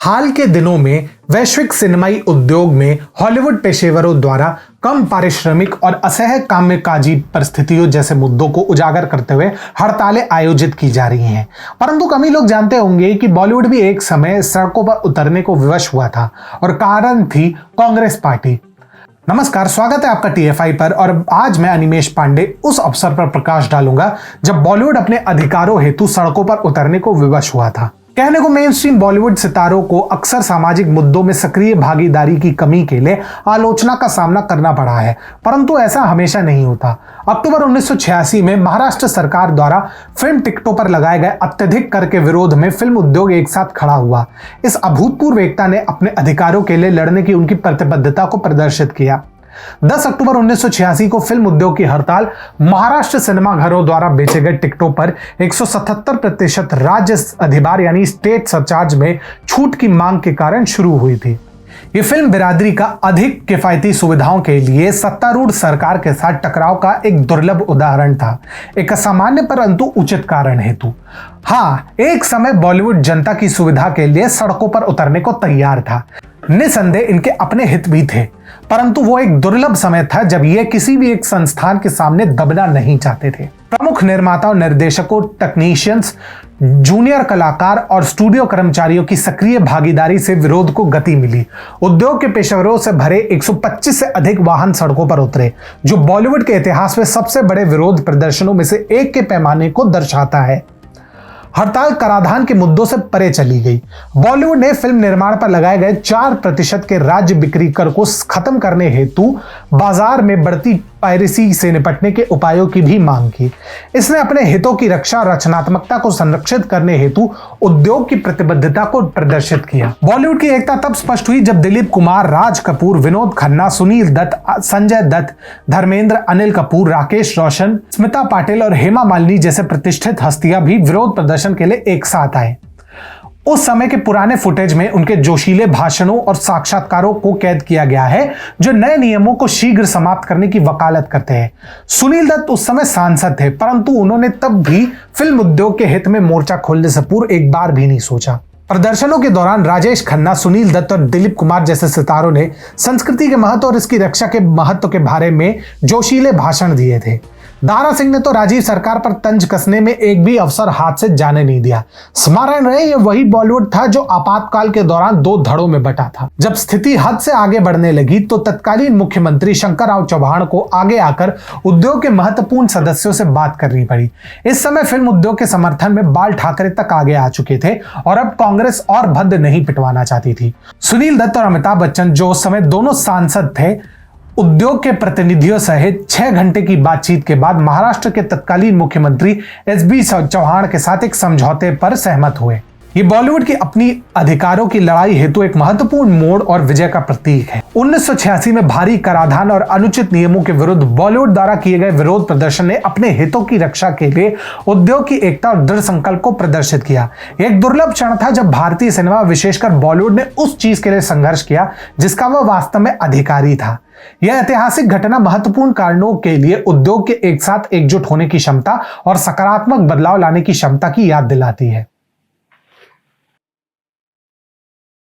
हाल के दिनों में वैश्विक सिनेमाई उद्योग में हॉलीवुड पेशेवरों द्वारा कम पारिश्रमिक और असह्य कामकाजी परिस्थितियों जैसे मुद्दों को उजागर करते हुए हड़तालें आयोजित की जा रही हैं। परंतु कम ही लोग जानते होंगे कि बॉलीवुड भी एक समय सड़कों पर उतरने को विवश हुआ था और कारण थी कांग्रेस पार्टी। नमस्कार, स्वागत है आपका टीएफआई पर। और आज मैं अनिमेश पांडे उस अवसर पर प्रकाश डालूंगा जब बॉलीवुड अपने अधिकारों हेतु सड़कों पर उतरने को विवश हुआ था। कहने को मेन स्ट्रीम बॉलीवुड सितारों को अक्सर सामाजिक मुद्दों में सक्रिय भागीदारी की कमी के लिए आलोचना का सामना करना पड़ा है, परंतु ऐसा हमेशा नहीं होता। अक्टूबर 1986 में महाराष्ट्र सरकार द्वारा फिल्म टिकटों पर लगाए गए अत्यधिक कर के विरोध में फिल्म उद्योग एक साथ खड़ा हुआ। इस अभूतपूर्व एकता ने अपने अधिकारों के लिए लड़ने की उनकी प्रतिबद्धता को प्रदर्शित किया। 10 अक्टूबर 1986 को फिल्म उद्योग की हड़ताल महाराष्ट्र सिनेमाघरों द्वारा बेचे गए टिकटों पर 177% राज्य अधिभार यानी स्टेट सरचार्ज में छूट की मांग के कारण शुरू हुई थी। यह फिल्म बिरादरी का अधिक किफायती सुविधाओं के लिए सत्तारूढ़ सरकार के साथ टकराव का एक दुर्लभ उदाहरण था, एक असामान्य परंतु उचित कारण हेतु। हाँ, एक समय बॉलीवुड जनता की सुविधा के लिए सड़कों पर उतरने को तैयार था। निसंदेह इनके अपने हित भी थे, परंतु वो एक दुर्लभ समय था जब ये किसी भी एक संस्थान के सामने दबना नहीं चाहते थे। प्रमुख निर्माताओं, निर्देशकों, टेक्नीशियंस, जूनियर कलाकार और स्टूडियो कर्मचारियों की सक्रिय भागीदारी से विरोध को गति मिली। उद्योग के पेशेवरों से भरे 125 से अधिक वाहन सड़कों पर उतरे, जो बॉलीवुड के इतिहास में सबसे बड़े विरोध प्रदर्शनों में से एक के पैमाने को दर्शाता है। हड़ताल कराधान के मुद्दों से परे चली गई। बॉलीवुड ने फिल्म निर्माण पर लगाए गए 4% के राज्य बिक्री कर को खत्म करने हेतु बाजार में बढ़ती पायरेसी से निपटने के उपायों की भी मांग की। इसने अपने हितों की रक्षा और रचनात्मकता को संरक्षित करने हेतु उद्योग की प्रतिबद्धता को प्रदर्शित किया। बॉलीवुड की एकता तब स्पष्ट हुई जब दिलीप कुमार, राज कपूर, विनोद खन्ना, सुनील दत्त, संजय दत्त, धर्मेंद्र, अनिल कपूर, राकेश रोशन, स्मिता पाटिल और हेमा मालिनी जैसे प्रतिष्ठित हस्तियां भी विरोध प्रदर्शन के लिए एक साथ आए। उस समय के पुराने फुटेज में उनके जोशीले भाषणों और साक्षात्कारों को कैद किया गया है, जो नए नियमों को शीघ्र समाप्त करने की वकालत करते हैं। सुनील दत्त उस समय सांसद थे, परंतु उन्होंने तब भी फिल्म उद्योग के हित में मोर्चा खोलने से पूर्व एक बार भी नहीं सोचा। प्रदर्शनों के दौरान राजेश खन्ना, सुनील दत्त और दिलीप कुमार जैसे सितारों ने संस्कृति के महत्व और इसकी रक्षा के महत्व के बारे में जोशीले भाषण दिए थे। दारा सिंह ने तो राजीव सरकार पर तंज कसने में एक भी अवसर हाथ से जाने नहीं दिया। स्मरण रहे, ये वही बॉलीवुड था जो आपातकाल के दौरान 2 धड़ों में बटा था। जब स्थिति हद से आगे बढ़ने लगी तो तत्कालीन मुख्यमंत्री शंकरराव चौहान को आगे आकर उद्योग के महत्वपूर्ण सदस्यों से बात करनी पड़ी। इस समय फिल्म उद्योग के समर्थन में बाल ठाकरे तक आगे आ चुके थे और अब कांग्रेस और भद्द नहीं पिटवाना चाहती थी। सुनील दत्त और अमिताभ बच्चन, जो उस समय दोनों सांसद थे, उद्योग के प्रतिनिधियों सहित 6 घंटे की बातचीत के बाद महाराष्ट्र के तत्कालीन मुख्यमंत्री एसबी चौहान के साथ एक समझौते पर सहमत हुए। ये बॉलीवुड की अपनी अधिकारों की लड़ाई हेतु एक महत्वपूर्ण मोड़ और विजय का प्रतीक है। 1986 में भारी कराधान और अनुचित नियमों के विरुद्ध बॉलीवुड द्वारा किए गए विरोध प्रदर्शन ने अपने हितों की रक्षा के लिए उद्योग की एकता और दृढ़ संकल्प को प्रदर्शित किया। एक दुर्लभ क्षण था जब भारतीय सिनेमा, विशेषकर बॉलीवुड, ने उस चीज के लिए संघर्ष किया जिसका वह वास्तव में अधिकारी था। यह ऐतिहासिक घटना महत्वपूर्ण कारणों के लिए उद्योग के एक साथ एकजुट होने की क्षमता और सकारात्मक बदलाव लाने की क्षमता की याद दिलाती है।